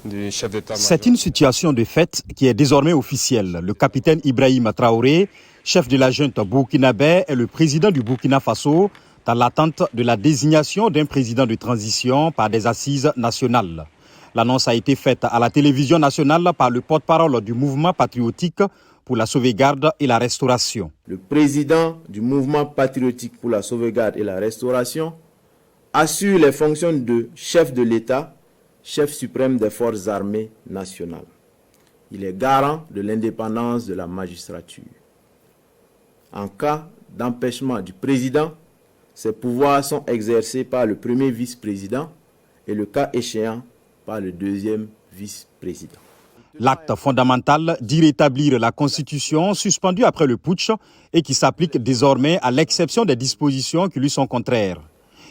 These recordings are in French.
du chef d'État. C'est une situation de fait qui est désormais officielle. Le capitaine Ibrahim Traoré, chef de la junte burkinabé, est le président du Burkina Faso dans l'attente de la désignation d'un président de transition par des assises nationales. L'annonce a été faite à la télévision nationale par le porte-parole du mouvement patriotique pour la sauvegarde et la restauration. Le président du mouvement patriotique pour la sauvegarde et la restauration assure les fonctions de chef de l'État, chef suprême des forces armées nationales. Il est garant de l'indépendance de la magistrature. En cas d'empêchement du président, ses pouvoirs sont exercés par le premier vice-président et le cas échéant par le deuxième vice-président. L'acte fondamental dit rétablir la Constitution suspendue après le putsch et qui s'applique désormais à l'exception des dispositions qui lui sont contraires.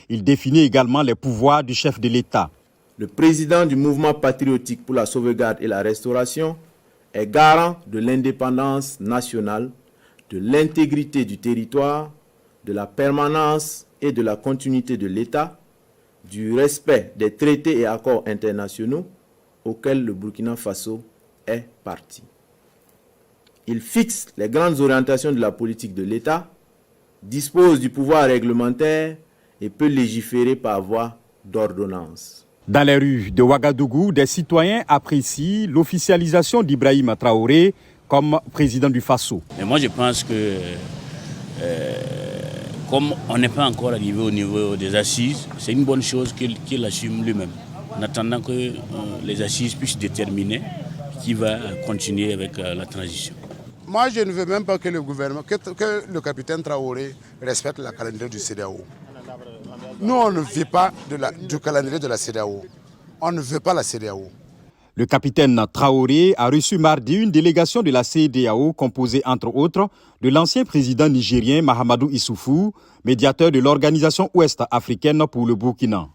Il définit également les pouvoirs du chef de l'État. Le président du mouvement patriotique pour la sauvegarde et la restauration est garant de l'indépendance nationale, de l'intégrité du territoire, de la permanence et de la continuité de l'État, du respect des traités et accords internationaux auxquels le Burkina Faso est parti. Il fixe les grandes orientations de la politique de l'État, dispose du pouvoir réglementaire et peut légiférer par voie d'ordonnance. Dans les rues de Ouagadougou, des citoyens apprécient l'officialisation d'Ibrahim Traoré comme président du Faso. Et moi je pense que comme on n'est pas encore arrivé au niveau des assises, c'est une bonne chose qu'il assume lui-même, en attendant que les assises puissent déterminer qui va continuer avec la transition. Moi, je ne veux même pas que le gouvernement, que le capitaine Traoré respecte la calendrier du CEDEAO. Nous, on ne veut pas du calendrier de la CEDEAO. On ne veut pas la CEDEAO. Le capitaine Traoré a reçu mardi une délégation de la CEDEAO composée, entre autres, de l'ancien président nigérien Mahamadou Issoufou, médiateur de l'Organisation ouest-africaine pour le Burkina.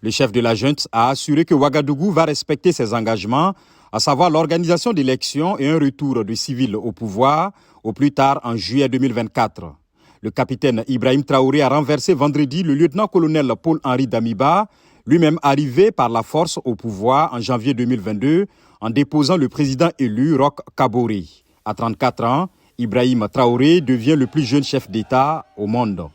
Le chef de la junte a assuré que Ouagadougou va respecter ses engagements, à savoir l'organisation d'élections et un retour de civils au pouvoir, au plus tard en juillet 2024. Le capitaine Ibrahim Traoré a renversé vendredi le lieutenant-colonel Paul-Henri Damiba, lui-même arrivé par la force au pouvoir en janvier 2022, en déposant le président élu Roch Kaboré. À 34 ans, Ibrahim Traoré devient le plus jeune chef d'État au monde.